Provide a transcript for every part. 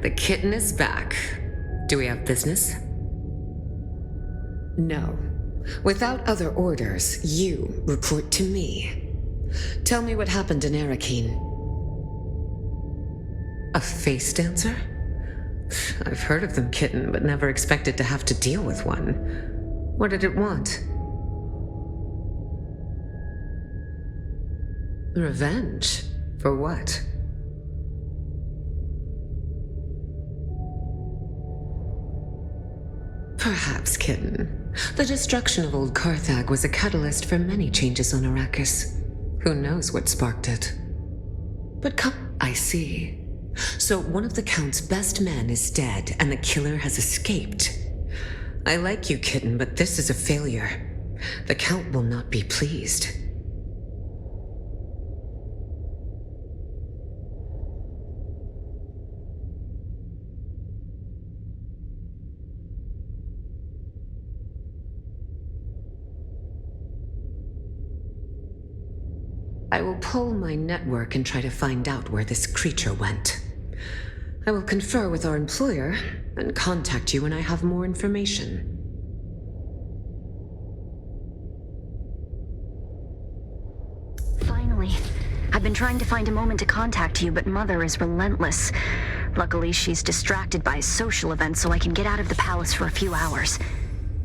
the kitten is back. Do we have business? No. Without other orders, you report to me. Tell me what happened in Arakeen. A face dancer? I've heard of them, kitten, but never expected to have to deal with one. What did it want? Revenge? For what? Perhaps, kitten. The destruction of old Carthag was a catalyst for many changes on Arrakis. Who knows what sparked it? But come, I see. So one of the Count's best men is dead, and the killer has escaped. I like you, kitten, but this is a failure. The Count will not be pleased. I will pull my network and try to find out where this creature went. I will confer with our employer and contact you when I have more information. Finally. I've been trying to find a moment to contact you, but Mother is relentless. Luckily, she's distracted by a social event, so I can get out of the palace for a few hours.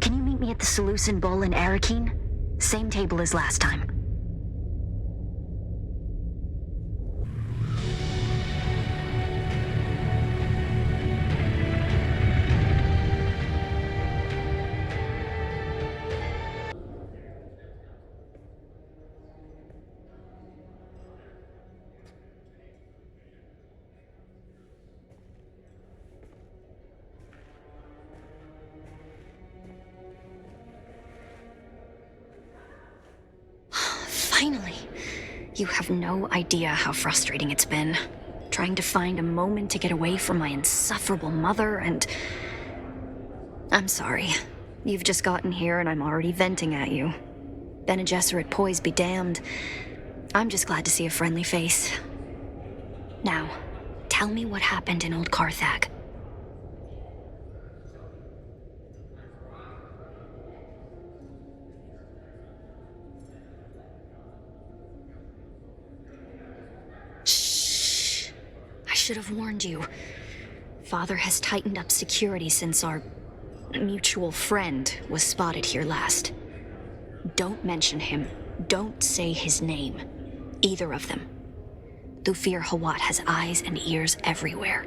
Can you meet me at the Seleucid Bowl in Arakeen? Same table as last time. Finally. You have no idea how frustrating it's been. Trying to find a moment to get away from my insufferable mother and... I'm sorry. You've just gotten here and I'm already venting at you. Bene Gesserit poise be damned. I'm just glad to see a friendly face. Now, tell me what happened in Old Carthag. I should have warned you. Father has tightened up security since our mutual friend was spotted here last. Don't mention him. Don't say his name. Either of them. Thufir Hawat has eyes and ears everywhere.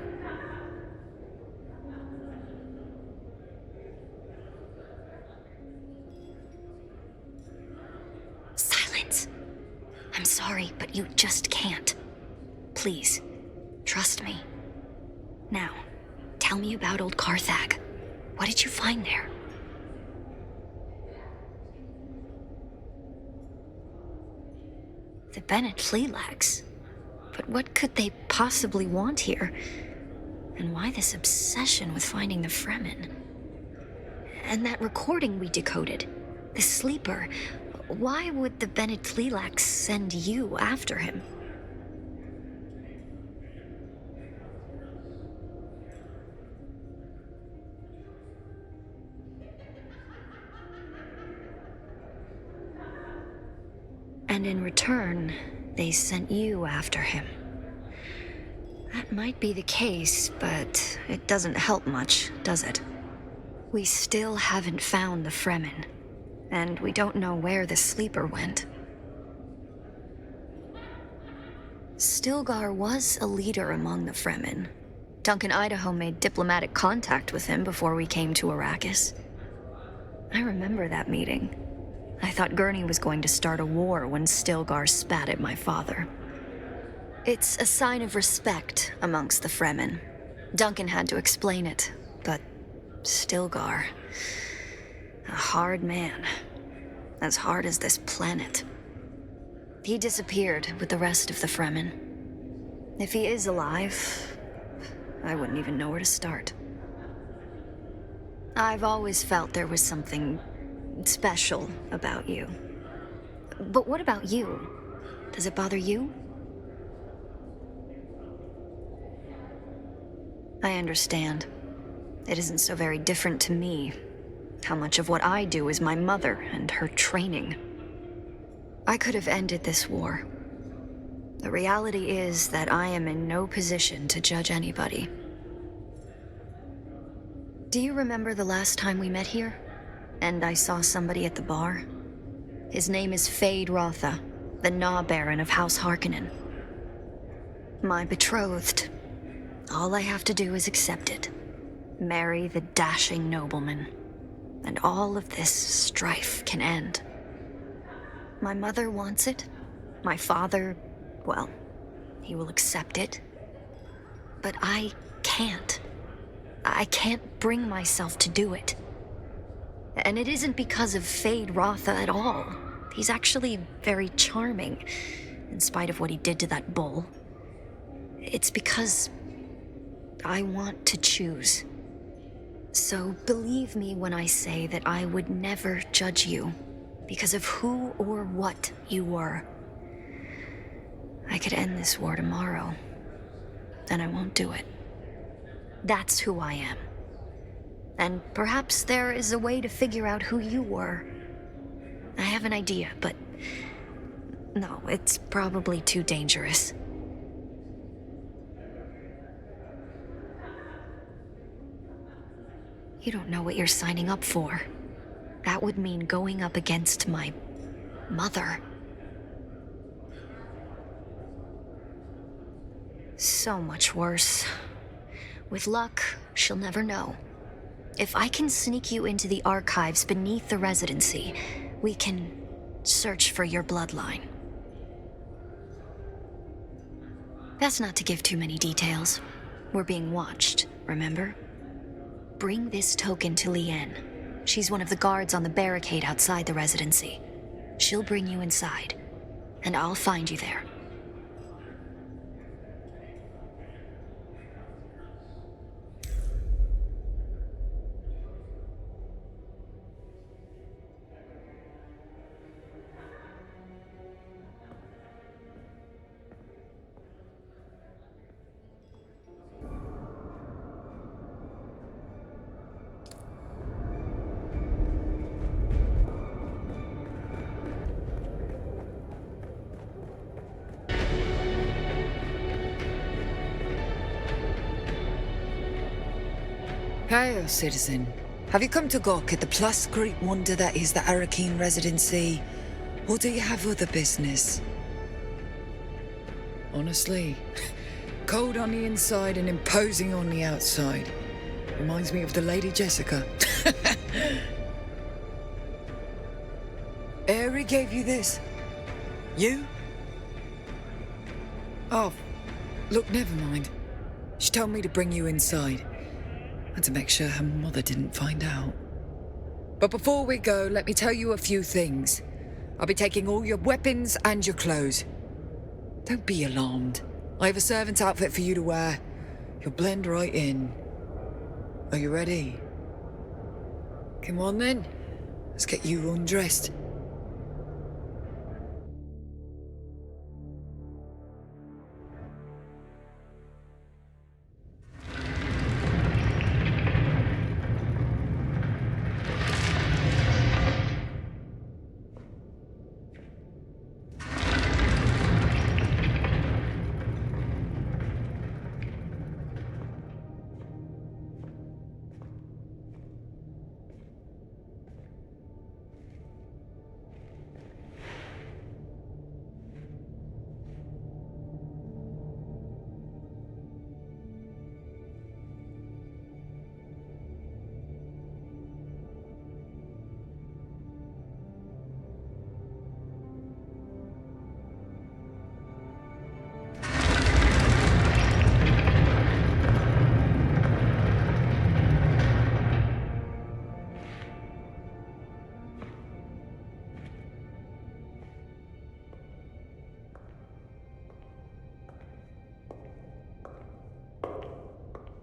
Silence. I'm sorry, but you just can't. Please. Trust me. Now, tell me about Old Carthag. What did you find there? The Bene Tleilax? But what could they possibly want here? And why this obsession with finding the Fremen? And that recording we decoded, the sleeper, why would the Bene Tleilax send you after him? And in return, they sent you after him. That might be the case, but it doesn't help much, does it? We still haven't found the Fremen, and we don't know where the sleeper went. Stilgar was a leader among the Fremen. Duncan Idaho made diplomatic contact with him before we came to Arrakis. I remember that meeting. I thought Gurney was going to start a war when Stilgar spat at my father. It's a sign of respect amongst the Fremen. Duncan had to explain it, but Stilgar... a hard man. As hard as this planet. He disappeared with the rest of the Fremen. If he is alive, I wouldn't even know where to start. I've always felt there was something special about you. But what about you? Does it bother you? I understand. It isn't so very different to me. How much of what I do is my mother and her training. I could have ended this war. The reality is that I am in no position to judge anybody. Do you remember the last time we met here? And I saw somebody at the bar? His name is Fade Rotha, the Gnaw Baron of House Harkonnen. My betrothed. All I have to do is accept it. Marry the dashing nobleman. And all of this strife can end. My mother wants it. My father, well, he will accept it. But I can't. I can't bring myself to do it. And it isn't because of Fade Rotha at all. He's actually very charming, in spite of what he did to that bull. It's because I want to choose. So believe me when I say that I would never judge you because of who or what you were. I could end this war tomorrow, and I won't do it. That's who I am. And perhaps there is a way to figure out who you were. I have an idea, but no, it's probably too dangerous. You don't know what you're signing up for. That would mean going up against my mother. So much worse. With luck, she'll never know. If I can sneak you into the archives beneath the residency, we can search for your bloodline. Best not to give too many details. We're being watched, remember? Bring this token to Liane. She's one of the guards on the barricade outside the residency. She'll bring you inside, and I'll find you there. Hail, citizen. Have you come to gawk at the plus great wonder that is the Arakeen residency? Or do you have other business? Honestly, cold on the inside and imposing on the outside. Reminds me of the Lady Jessica. Aerie gave you this? You? Oh, look, never mind. She told me to bring you inside. And to make sure her mother didn't find out. But before we go, let me tell you a few things. I'll be taking all your weapons and your clothes. Don't be alarmed. I have a servant's outfit for you to wear. You'll blend right in. Are you ready? Come on then. Let's get you undressed.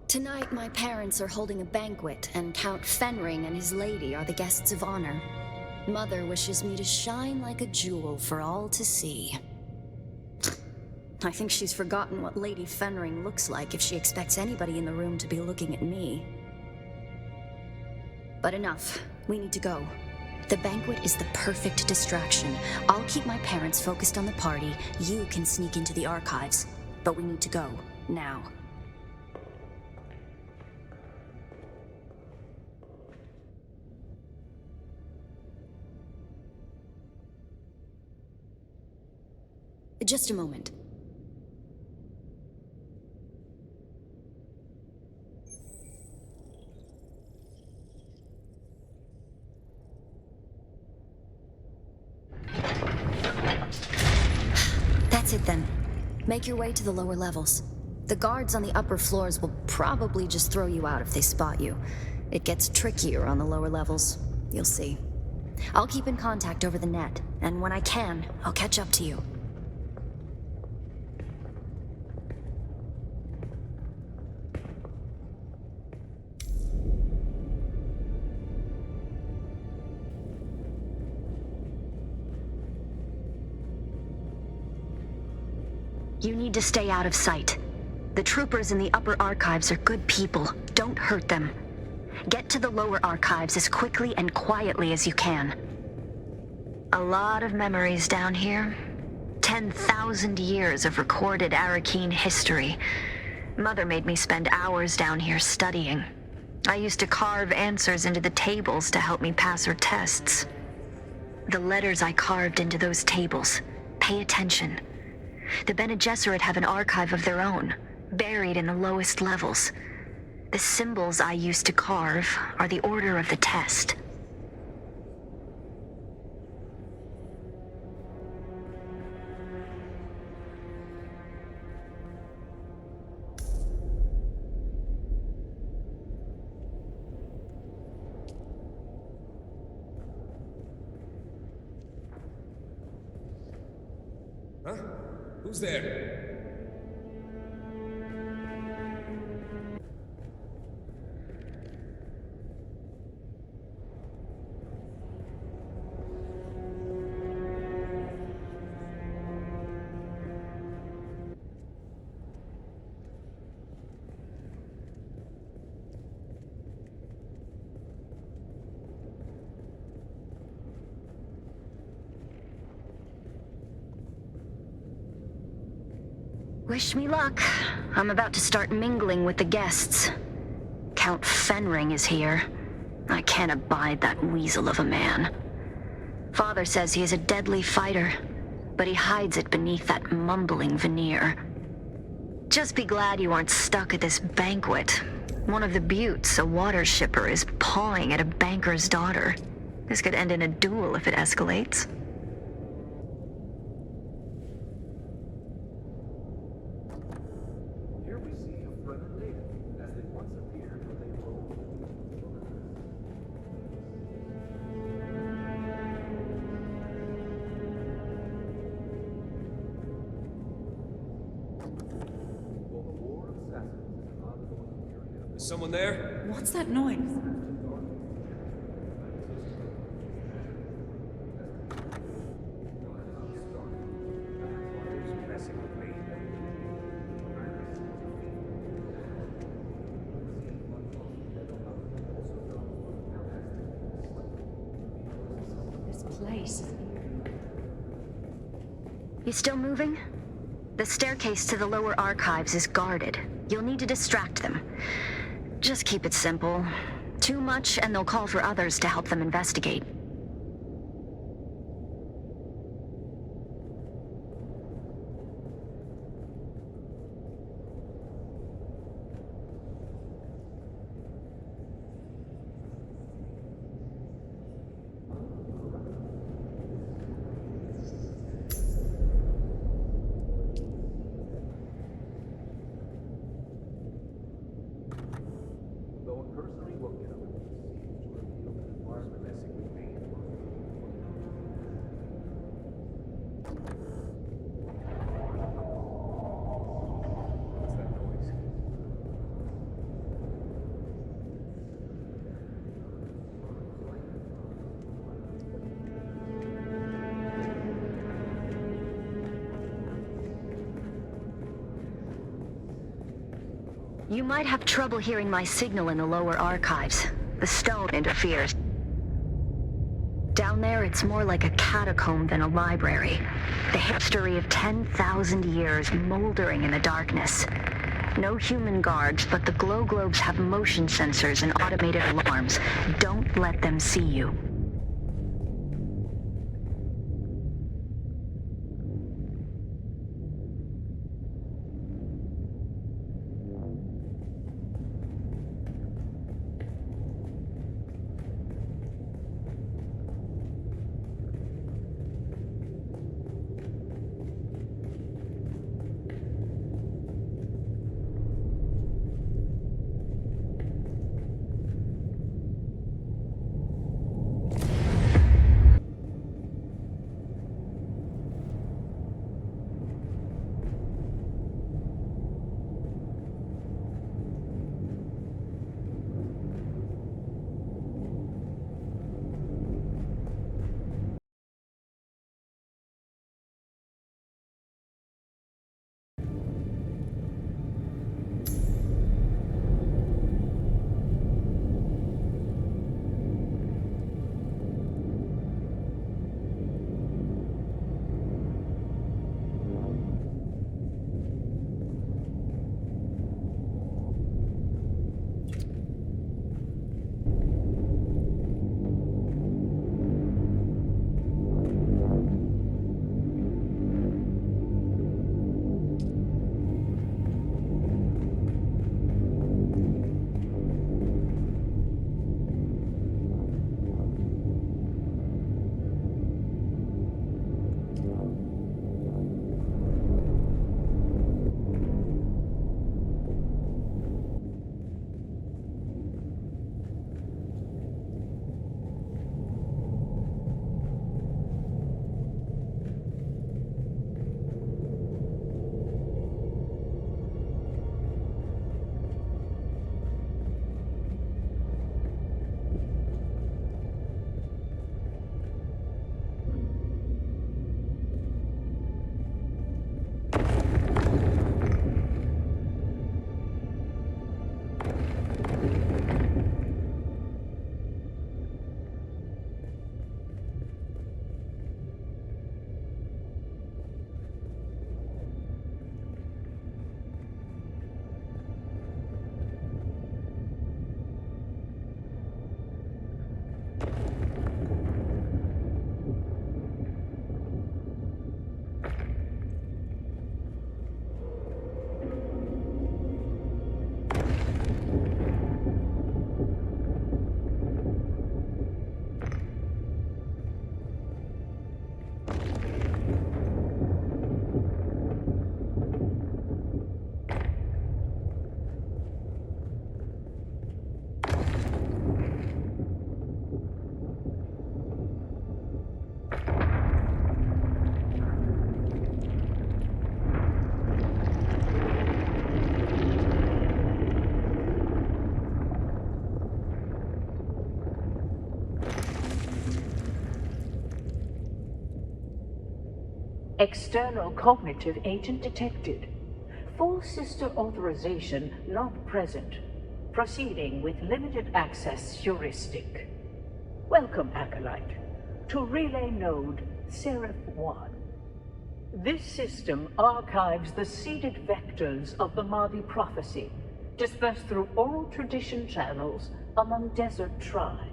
Tonight, my parents are holding a banquet, and Count Fenring and his lady are the guests of honor. Mother wishes me to shine like a jewel for all to see. I think she's forgotten what Lady Fenring looks like if she expects anybody in the room to be looking at me. But enough. We need to go. The banquet is the perfect distraction. I'll keep my parents focused on the party. You can sneak into the archives. But we need to go. Now. Just a moment. That's it then. Make your way to the lower levels. The guards on the upper floors will probably just throw you out if they spot you. It gets trickier on the lower levels. You'll see. I'll keep in contact over the net, and when I can, I'll catch up to you. You need to stay out of sight. The troopers in the upper archives are good people. Don't hurt them. Get to the lower archives as quickly and quietly as you can. A lot of memories down here. 10,000 years of recorded Arakeen history. Mother made me spend hours down here studying. I used to carve answers into the tables to help me pass her tests. The letters I carved into those tables. Pay attention. The Bene Gesserit have an archive of their own, buried in the lowest levels. The symbols I used to carve are the order of the test. Huh? Who's there? Wish me luck. I'm about to start mingling with the guests. Count Fenring is here. I can't abide that weasel of a man. Father says he is a deadly fighter, but he hides it beneath that mumbling veneer. Just be glad you aren't stuck at this banquet. One of the buttes, a water shipper, is pawing at a banker's daughter. This could end in a duel if it escalates. Is someone there? What's that noise? This place. You still moving? The staircase to the lower archives is guarded. You'll need to distract them. Just keep it simple. Too much, and they'll call for others to help them investigate. You might have trouble hearing my signal in the lower archives. The stone interferes. Down there, it's more like a catacomb than a library. The history of 10,000 years moldering in the darkness. No human guards, but the glow globes have motion sensors and automated alarms. Don't let them see you. External cognitive agent detected. Full sister authorization not present. Proceeding with limited access heuristic. Welcome, Acolyte, to Relay Node Seraph 1. This system archives the seeded vectors of the Mahdi prophecy, dispersed through oral tradition channels among desert tribes.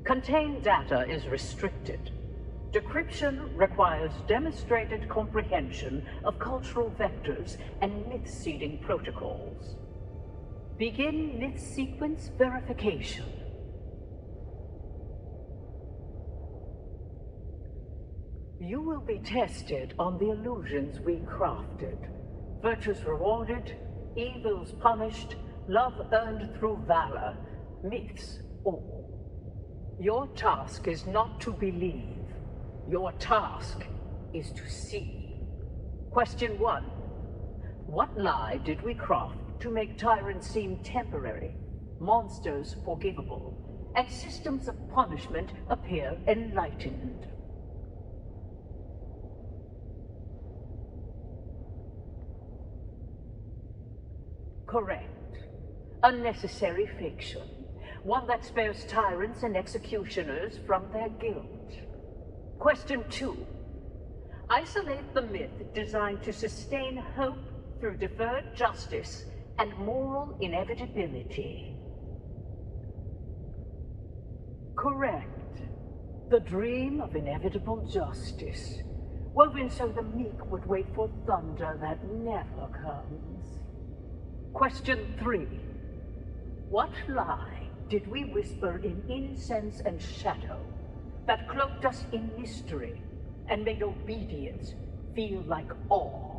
Contained data is restricted. Decryption requires demonstrated comprehension of cultural vectors and myth-seeding protocols. Begin myth sequence verification. You will be tested on the illusions we crafted. Virtues rewarded, evils punished, love earned through valor, myths all. Your task is not to believe. Your task is to see. Question 1. What lie did we craft to make tyrants seem temporary, monsters forgivable, and systems of punishment appear enlightened? Correct. A necessary fiction. One that spares tyrants and executioners from their guilt. Question 2. Isolate the myth designed to sustain hope through deferred justice and moral inevitability. Correct. The dream of inevitable justice, woven so the meek would wait for thunder that never comes. Question 3. What lie did we whisper in incense and shadow that cloaked us in mystery and made obedience feel like awe?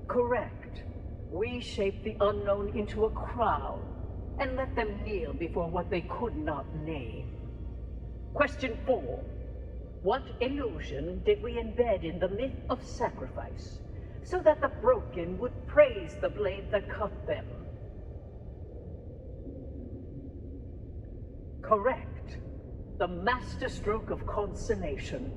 Correct. We shaped the unknown into a crowd and let them kneel before what they could not name. Question 4. What illusion did we embed in the myth of sacrifice so that the broken would praise the blade that cut them? Correct. The masterstroke of consummation.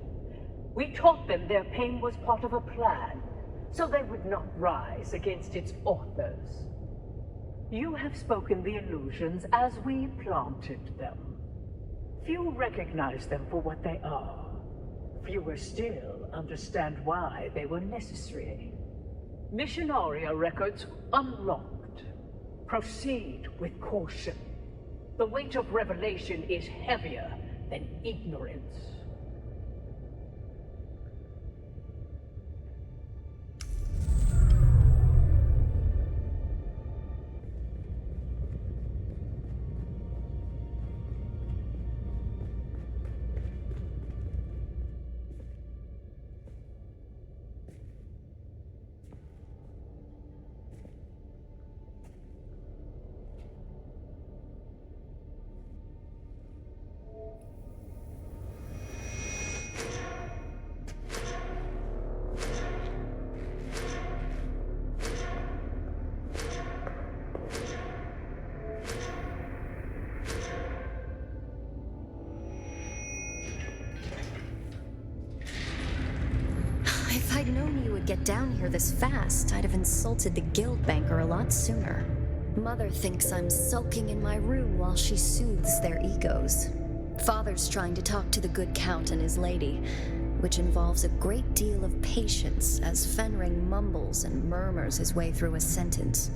We taught them their pain was part of a plan, so they would not rise against its authors. You have spoken the illusions as we planted them. Few recognize them for what they are. Fewer still understand why they were necessary. Missionaria records unlocked. Proceed with caution. The weight of revelation is heavier than ignorance. If I'd known you would get down here this fast, I'd have insulted the guild banker a lot sooner. Mother thinks I'm sulking in my room while she soothes their egos. Father's trying to talk to the good count and his lady, which involves a great deal of patience as Fenring mumbles and murmurs his way through a sentence.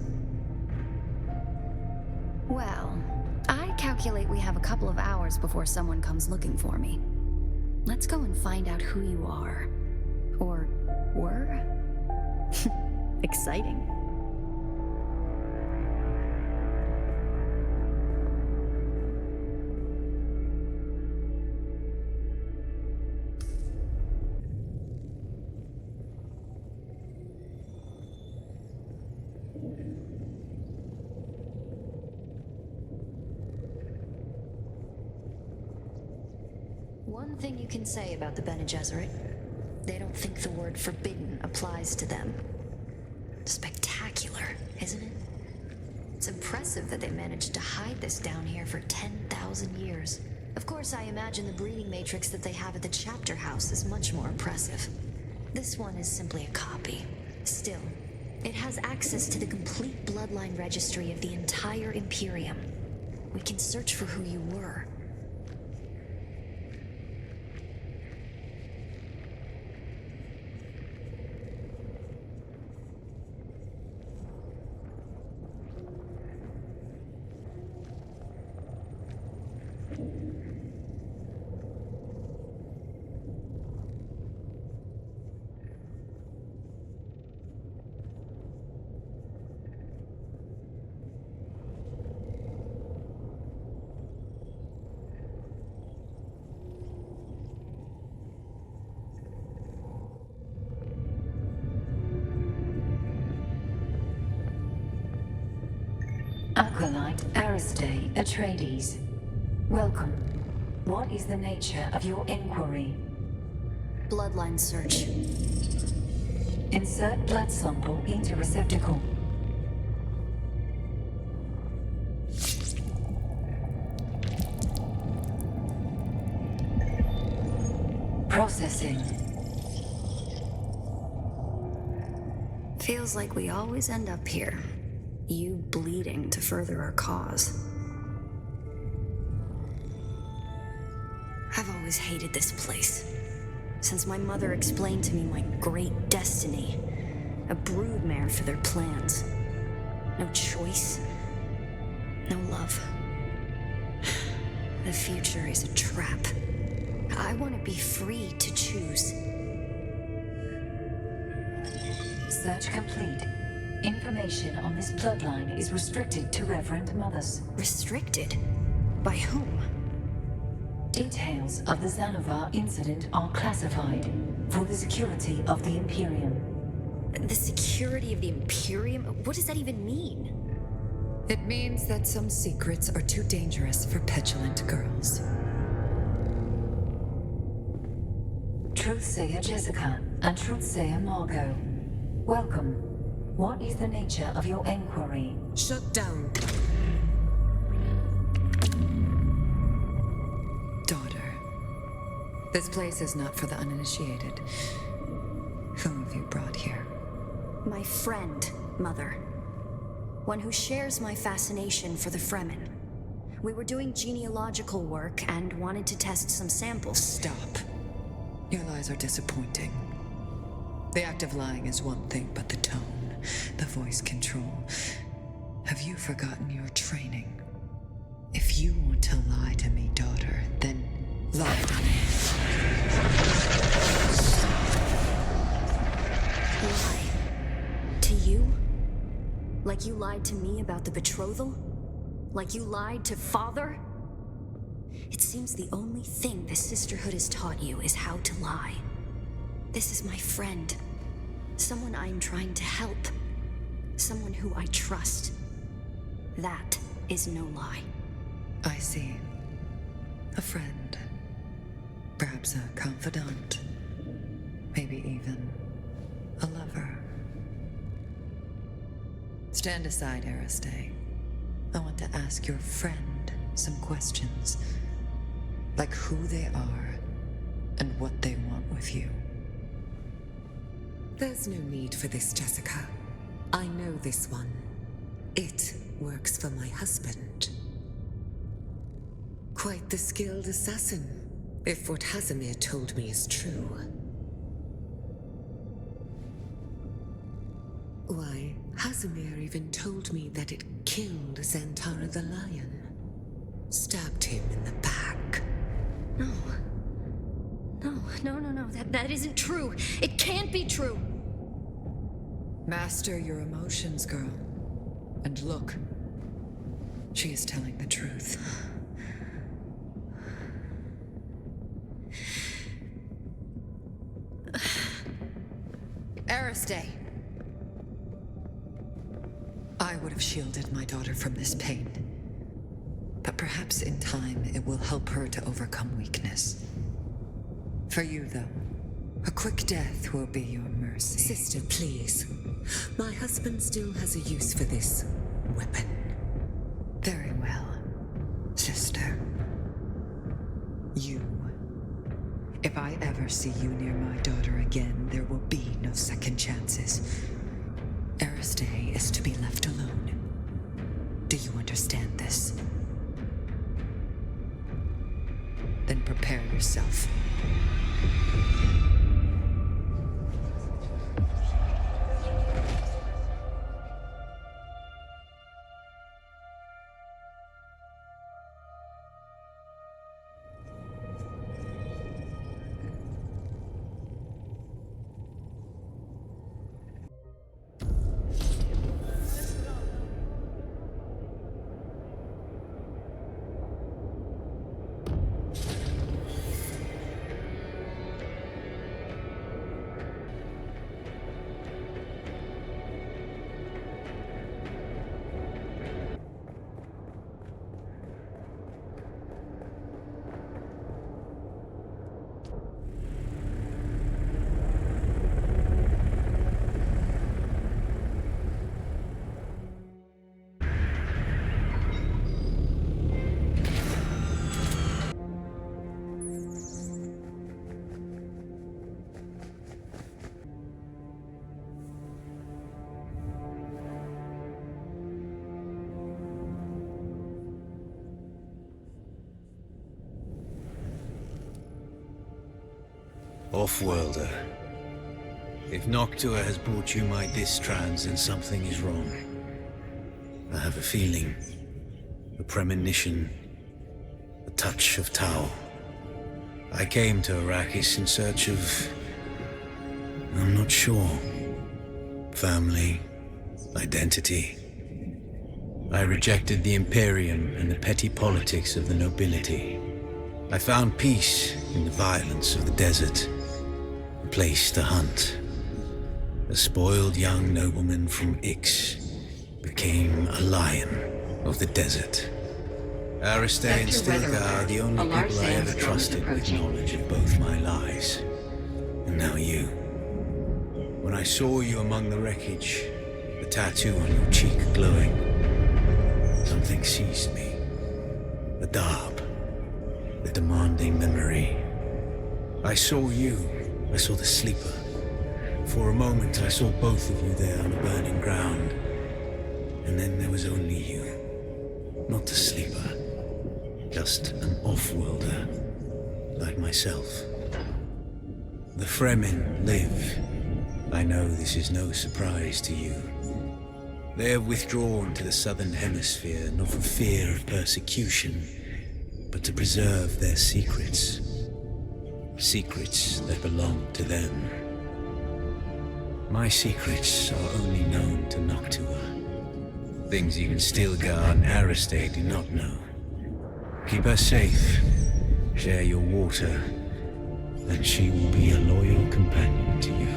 Well, I calculate we have a couple of hours before someone comes looking for me. Let's go and find out who you are. Or were? Exciting. One thing you can say about the Bene Gesserit, they don't think the word forbidden applies to them. Spectacular, isn't it? It's impressive that they managed to hide this down here for 10,000 years. Of course, I imagine the breeding matrix that they have at the chapter house is much more impressive. This one is simply a copy. Still, it has access to the complete bloodline registry of the entire Imperium. We can search for who you were. Acolyte Aristae Atreides. Welcome. What is the nature of your inquiry? Bloodline search. Insert blood sample into receptacle. Processing. Feels like we always end up here. You bleeding to further our cause. I've always hated this place. Since my mother explained to me my great destiny. A broodmare for their plans. No choice. No love. The future is a trap. I want to be free to choose. Search complete. Information on this bloodline is restricted to Reverend Mothers. Restricted? By whom? Details of the Xanavar incident are classified for the security of the Imperium. The security of the Imperium? What does that even mean? It means that some secrets are too dangerous for petulant girls. Truthsayer Jessica and Truthsayer Margot. Welcome. What is the nature of your inquiry? Shut down. Daughter, this place is not for the uninitiated. Whom have you brought here? My friend, Mother. One who shares my fascination for the Fremen. We were doing genealogical work and wanted to test some samples. Stop. Your lies are disappointing. The act of lying is one thing, but the tone, the voice control. Have you forgotten your training? If you want to lie to me, daughter, then lie to me. Lie? To you? Like you lied to me about the betrothal? Like you lied to Father? It seems the only thing the Sisterhood has taught you is how to lie. This is my friend. Someone I am trying to help. Someone who I trust. That is no lie. I see. A friend. Perhaps a confidant. Maybe even a lover. Stand aside, Aristae. I want to ask your friend some questions. Like who they are and what they want with you. There's no need for this, Jessica. I know this one. It works for my husband. Quite the skilled assassin, if what Hazimir told me is true. Why, Hazimir even told me that it killed Zantara the lion. Stabbed him in the back. No. No. That isn't true. It can't be true. Master your emotions, girl. And look. She is telling the truth. Aristae! I would have shielded my daughter from this pain. But perhaps in time it will help her to overcome weakness. For you, though, a quick death will be your mercy. Sister, please. My husband still has a use for this weapon. Very well, sister. You. If I ever see you near my daughter again, there will be no second chances. Aristae is to be left alone. Do you understand this? Then prepare yourself. Off-worlder. If Noctua has brought you my distrans, then something is wrong. I have a feeling, a premonition, a touch of Tau. I came to Arrakis in search of... I'm not sure. Family, identity. I rejected the Imperium and the petty politics of the nobility. I found peace in the violence of the desert, a place to hunt. A spoiled young nobleman from Ix became a lion of the desert. Aristae and Stilgar are the only people I ever trusted with knowledge of both my lies. And now you. When I saw you among the wreckage, the tattoo on your cheek glowing, something seized me. The Darb. The demanding memory. I saw you. I saw the Sleeper. For a moment, I saw both of you there on the burning ground. And then there was only you. Not the Sleeper. Just an off-worlder, like myself. The Fremen live. I know this is no surprise to you. They have withdrawn to the southern hemisphere, not for fear of persecution, but to preserve their secrets. Secrets that belong to them. My secrets are only known to Noctua. Things even Stilgar and Aristae do not know. Keep her safe, share your water, and she will be a loyal companion to you.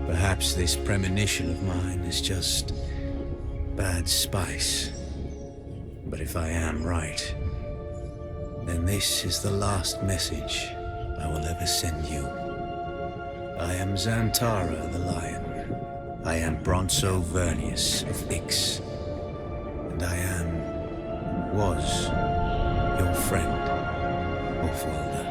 Perhaps this premonition of mine is just bad spice. But if I am right, then this is the last message I will ever send you. I am Xantara the Lion. I am Bronzo Vernius of Ix. And was your friend, Off-worlder.